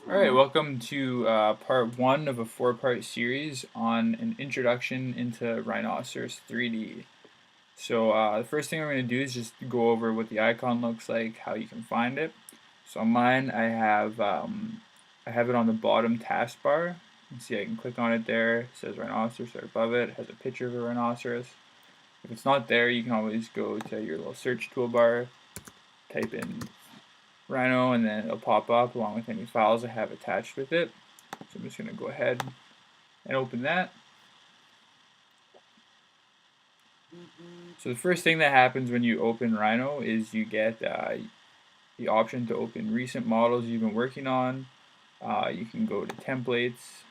Alright, welcome to part one of a four-part series on an introduction into Rhinoceros 3D. So the first thing we're going to do is just go over what the icon looks like, how you can find it. So on mine, I have it on the bottom taskbar. You can see I can click on it there. It says Rhinoceros right above it. It has a picture of a rhinoceros. If it's not there, you can always go to your little search toolbar, type in Rhino, and then it'll pop up along with any files I have attached with it. So I'm just going to go ahead and open that. So the first thing that happens when you open Rhino is you get the option to open recent models you've been working on. You can go to templates.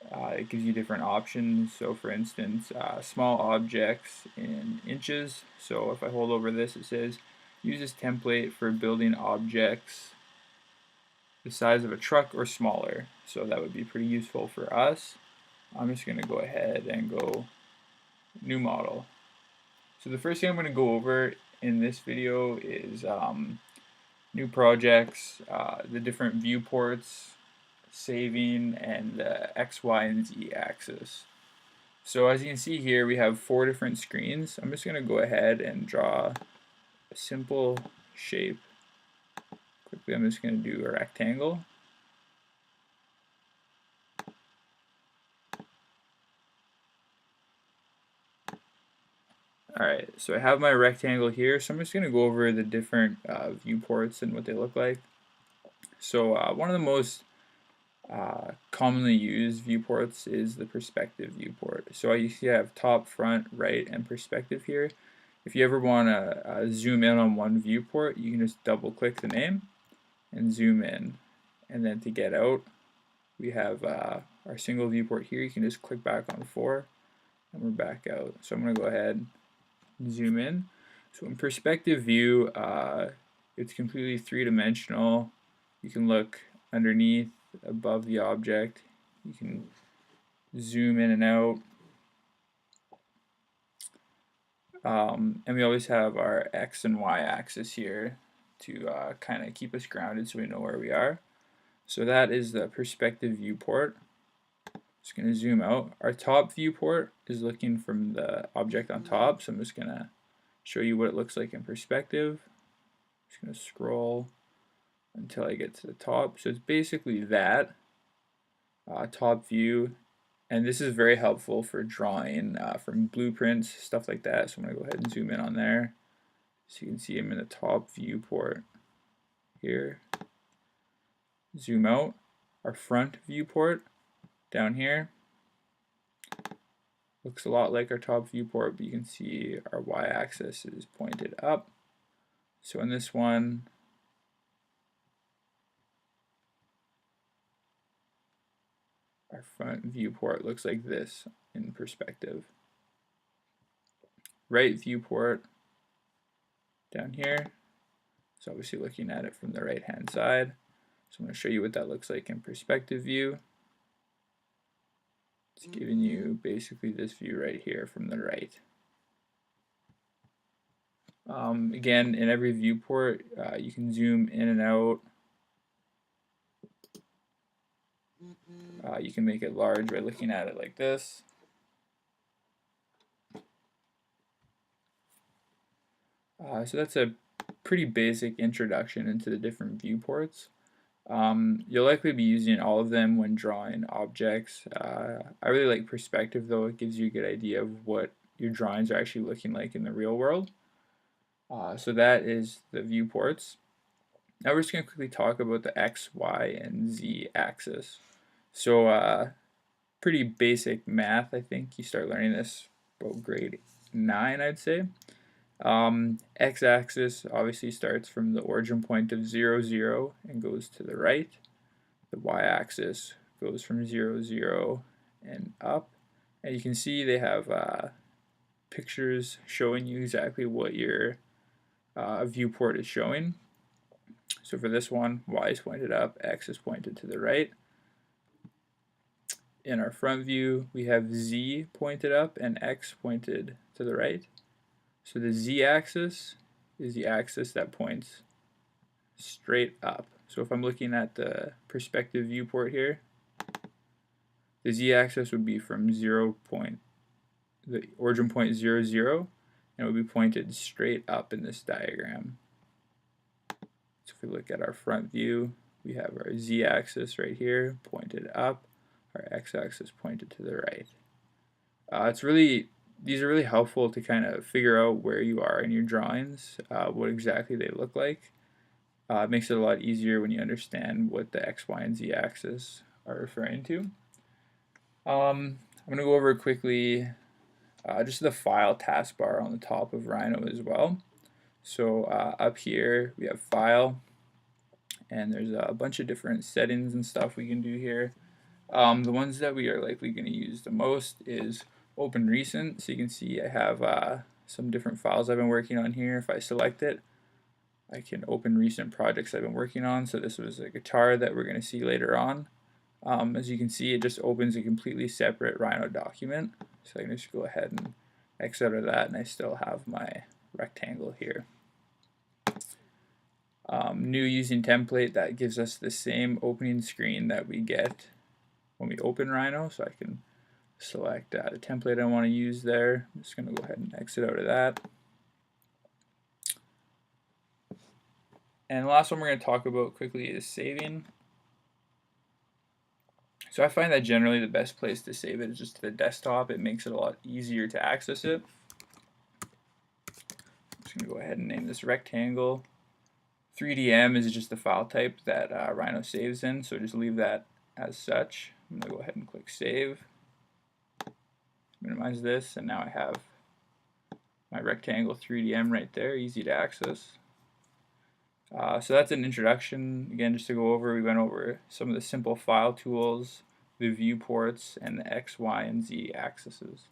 It gives you different options. So for instance, small objects in inches. So if I hold over this, it says use this template for building objects the size of a truck or smaller. So that would be pretty useful for us. I'm just going to go ahead and go new model. So the first thing I'm going to go over in this video is new projects, the different viewports, saving, and the X, Y, and Z axis. So as you can see here, we have 4 different screens. I'm just going to go ahead and draw a simple shape. Quickly, I'm just going to do a rectangle. Alright, so I have my rectangle here, so I'm just going to go over the different viewports and what they look like. So one of the most commonly used viewports is the perspective viewport. So you see I have top, front, right, and perspective here. If you ever want to zoom in on one viewport, you can just double click the name and zoom in. And then to get out, we have our single viewport here. You can just click back on 4 and we're back out. So I'm going to go ahead and zoom in. So in perspective view, it's completely three-dimensional. You can look underneath, above the object. You can zoom in and out. And we always have our X and Y axis here to kind of keep us grounded so we know where we are. So that is the perspective viewport. Just going to zoom out. Our top viewport is looking from the object on top, so I'm just going to show you what it looks like in perspective. Just going to scroll until I get to the top. So it's basically that top view, and this is very helpful for drawing from blueprints, stuff like that. So I'm going to go ahead and zoom in on there. So you can see I'm in the top viewport here. Zoom out. Our front viewport down here looks a lot like our top viewport, but you can see our y-axis is pointed up. So in this one, our front viewport looks like this in perspective. Right viewport down here, so obviously looking at it from the right hand side. So I'm going to show you what that looks like in perspective view. It's giving you basically this view right here from the right. Again, in every viewport, you can zoom in and out. You can make it large by looking at it like this. So that's a pretty basic introduction into the different viewports. You'll likely be using all of them when drawing objects. I really like perspective though. It gives you a good idea of what your drawings are actually looking like in the real world. So that is the viewports. Now we're just going to quickly talk about the X, Y, and Z axis. So pretty basic math. I think you start learning this about grade 9, I'd say. X-axis obviously starts from the origin point of 0, 0 and goes to the right. The y-axis goes from 0, 0 and up. And you can see they have pictures showing you exactly what your viewport is showing. So for this one, y is pointed up, x is pointed to the right. In our front view, we have z pointed up and x pointed to the right. So the z-axis is the axis that points straight up. So if I'm looking at the perspective viewport here, the z-axis would be from the origin point 0, 0, and it would be pointed straight up in this diagram. So if we look at our front view, we have our z-axis right here pointed up, our x-axis pointed to the right. These are really helpful to kind of figure out where you are in your drawings, what exactly they look like. It makes it a lot easier when you understand what the x, y, and z axis are referring to. I'm going to go over quickly just the file taskbar on the top of Rhino as well. So up here we have file, and there's a bunch of different settings and stuff we can do here. The ones that we are likely going to use the most is open recent. So you can see I have some different files I've been working on here. If I select it, I can open recent projects I've been working on. So this was a guitar that we're going to see later on. As you can see, it just opens a completely separate Rhino document. So I can just go ahead and X out of that, and I still have my rectangle here. New using template, that gives us the same opening screen that we get when we open Rhino. So I can select the template I want to use there. I'm just going to go ahead and exit out of that. And the last one we're going to talk about quickly is saving. So I find that generally the best place to save it is just to the desktop. It makes it a lot easier to access it. I'm just going to go ahead and name this rectangle. 3DM is just the file type that Rhino saves in, so just leave that as such. I'm going to go ahead and click save. Minimize this, and now I have my rectangle 3DM right there, easy to access. So that's an introduction. Again, just to go over, we went over some of the simple file tools, the viewports, and the X, Y, and Z axes.